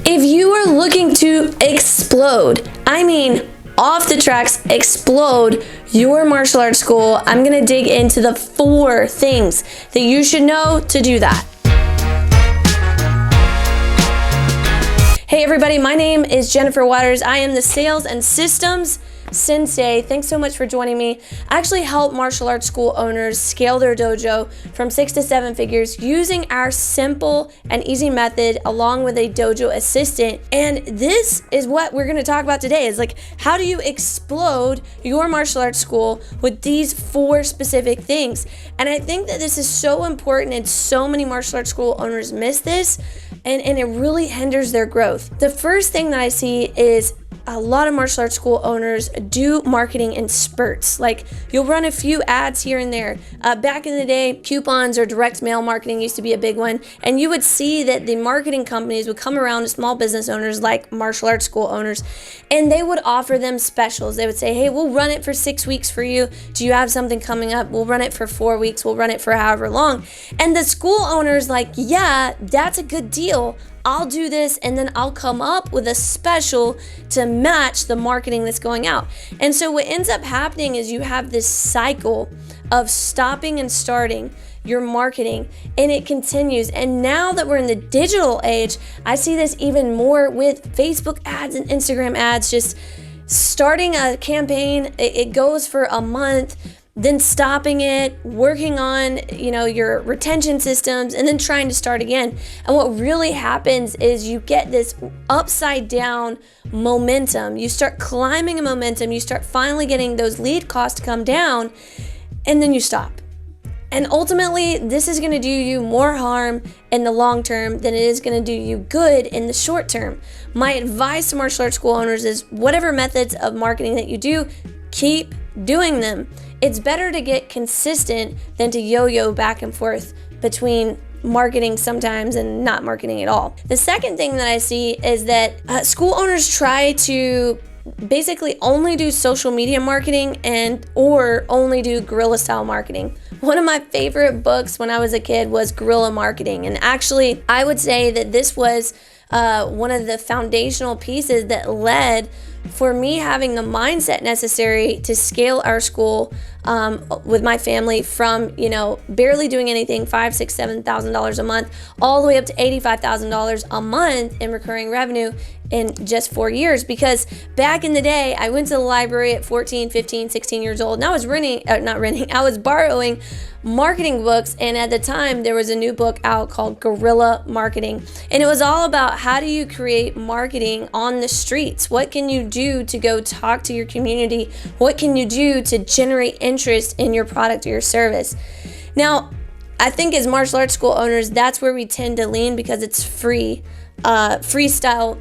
If you are looking to explode, I mean off the tracks, explode your martial arts school, I'm gonna dig into the 4 things that you should know to do that. Hey everybody, my name is Jennifer Waters. I am the Sales and Systems Sensei. Thanks so much for joining me. I actually help martial arts school owners scale their dojo from 6 to 7 figures using our simple and easy method along with a dojo assistant. And this is what we're going to talk about today, is like, how do you explode your martial arts school with these 4 specific things? And I think that this is so important, and so many martial arts school owners miss this, and it really hinders their growth. The first thing that I see is a lot of martial arts school owners do marketing in spurts. Like, you'll run a few ads here and there. Back in the day, coupons or direct mail marketing used to be a big one. And you would see that the marketing companies would come around to small business owners like martial arts school owners, and they would offer them specials. They would say, hey, we'll run it for 6 weeks for you. Do you have something coming up? We'll run it for 4 weeks. We'll run it for however long. And the school owner's like, yeah, that's a good deal. I'll do this, and then I'll come up with a special to match the marketing that's going out. And so what ends up happening is you have this cycle of stopping and starting your marketing, and it continues. And now that we're in the digital age, I see this even more with Facebook ads and Instagram ads. Just starting a campaign, it goes for a month, then stopping it, working on, your retention systems, and then trying to start again. And what really happens is you get this upside down momentum. You start climbing a momentum, you start finally getting those lead costs to come down, and then you stop. And ultimately, this is gonna do you more harm in the long term than it is gonna do you good in the short term. My advice to martial arts school owners is, whatever methods of marketing that you do, keep doing them. It's better to get consistent than to yo-yo back and forth between marketing sometimes and not marketing at all. The second thing that I see is that school owners try to basically only do social media marketing or only do guerrilla style marketing. One of my favorite books when I was a kid was Guerrilla Marketing, and actually I would say that this was one of the foundational pieces that led for me having the mindset necessary to scale our school with my family from, barely doing anything, $5,000, $6,000, $7,000 a month, all the way up to $85,000 a month in recurring revenue in just 4 years. Because back in the day, I went to the library at 14, 15, 16 years old, and I was I was borrowing marketing books. And at the time, there was a new book out called Guerrilla Marketing, and it was all about how do you create marketing on the streets? What can you do to go talk to your community? What can you do to generate interest in your product or your service? Now, I think as martial arts school owners, that's where we tend to lean, because it's freestyle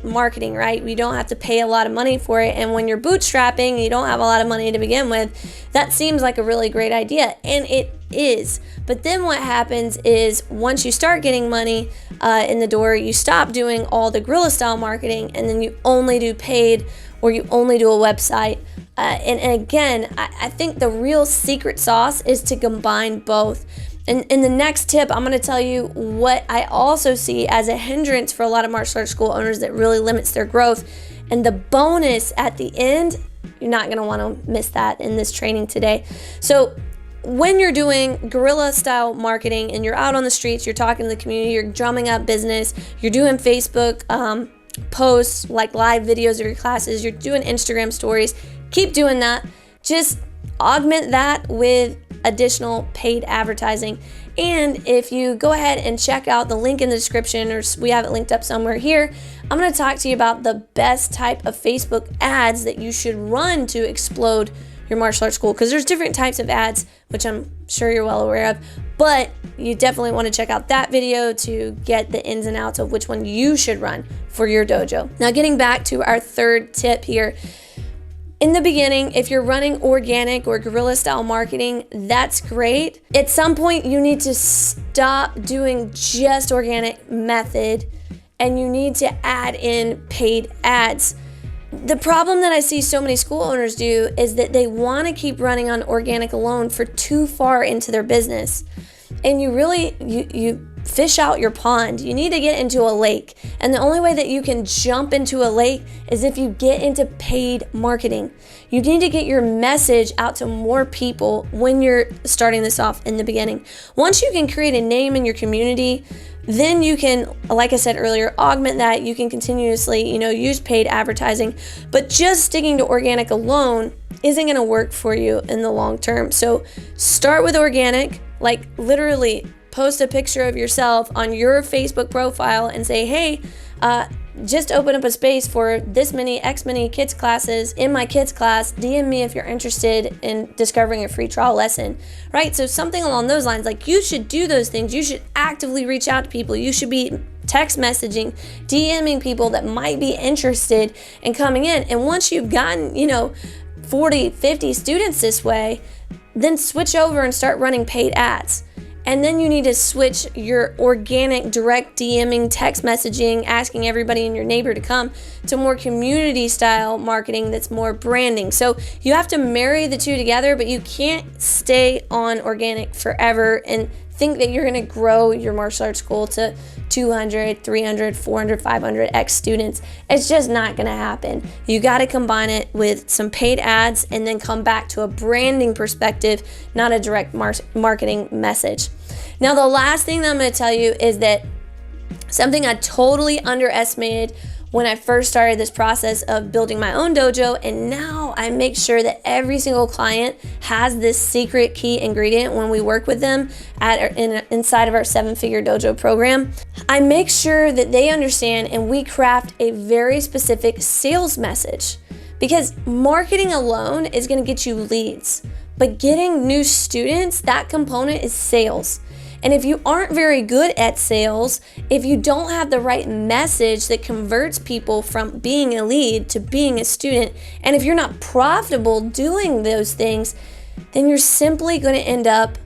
marketing, right? We don't have to pay a lot of money for it. And when you're bootstrapping, you don't have a lot of money to begin with, that seems like a really great idea. And it is. But then what happens is, once you start getting money in the door, you stop doing all the guerrilla style marketing, and then you only do paid, or you only do a website. And again, I think the real secret sauce is to combine both. And in the next tip, I'm going to tell you what I also see as a hindrance for a lot of martial arts school owners that really limits their growth. And the bonus at the end, you're not going to want to miss that in this training today. So when you're doing guerrilla style marketing and you're out on the streets, you're talking to the community, you're drumming up business, you're doing Facebook posts, like live videos of your classes, you're doing Instagram stories, keep doing that. Just augment that with additional paid advertising. And if you go ahead and check out the link in the description, or we have it linked up somewhere here, I'm going to talk to you about the best type of Facebook ads that you should run to explode your martial arts school, because there's different types of ads, which I'm sure you're well aware of, but you definitely want to check out that video to get the ins and outs of which one you should run for your dojo. Now, getting back to our third tip here. In the beginning, if you're running organic or guerrilla style marketing, that's great. At some point, you need to stop doing just organic method, and you need to add in paid ads. The problem that I see so many school owners do is that they want to keep running on organic alone for too far into their business. And you fish out your pond. You need to get into a lake. And the only way that you can jump into a lake is if you get into paid marketing. You need to get your message out to more people when you're starting this off in the beginning. Once you can create a name in your community, then you can, like I said earlier, augment that. You can continuously, use paid advertising, but just sticking to organic alone isn't going to work for you in the long term. So start with organic, like literally post a picture of yourself on your Facebook profile and say, hey, just open up a space for this many, X many kids classes in my kids class. DM me if you're interested in discovering a free trial lesson, right? So something along those lines, like you should do those things. You should actively reach out to people. You should be text messaging, DMing people that might be interested in coming in. And once you've gotten, 40, 50 students this way, then switch over and start running paid ads. And then you need to switch your organic direct DMing, text messaging, asking everybody in your neighbor to come, to more community style marketing that's more branding. So you have to marry the two together, but you can't stay on organic forever and think that you're going to grow your martial arts school to 200, 300, 400, 500 X students. It's just not going to happen. You got to combine it with some paid ads and then come back to a branding perspective, not a direct marketing message. Now, the last thing that I'm going to tell you is that something I totally underestimated when I first started this process of building my own dojo, and now I make sure that every single client has this secret key ingredient when we work with them inside of our 7-figure dojo program. I make sure that they understand and we craft a very specific sales message, because marketing alone is going to get you leads, but getting new students, that component is sales. And if you aren't very good at sales, if you don't have the right message that converts people from being a lead to being a student, and if you're not profitable doing those things, then you're simply going to end up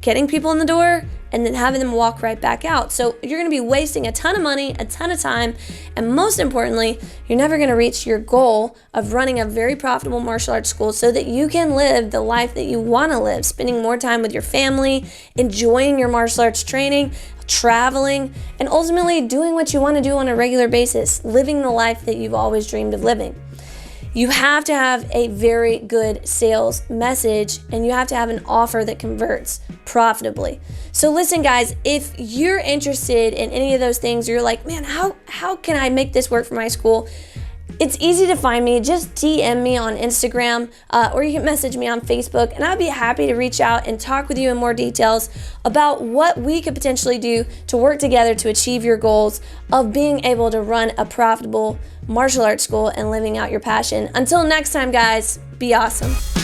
getting people in the door and then having them walk right back out. So you're going to be wasting a ton of money, a ton of time, and most importantly, you're never going to reach your goal of running a very profitable martial arts school so that you can live the life that you want to live, spending more time with your family, enjoying your martial arts training, traveling, and ultimately doing what you want to do on a regular basis, living the life that you've always dreamed of living. You have to have a very good sales message, and you have to have an offer that converts profitably. So listen, guys, if you're interested in any of those things, or you're like, man, how can I make this work for my school? It's easy to find me. Just DM me on Instagram, or you can message me on Facebook, and I'd be happy to reach out and talk with you in more details about what we could potentially do to work together to achieve your goals of being able to run a profitable martial arts school and living out your passion. Until next time, guys, be awesome.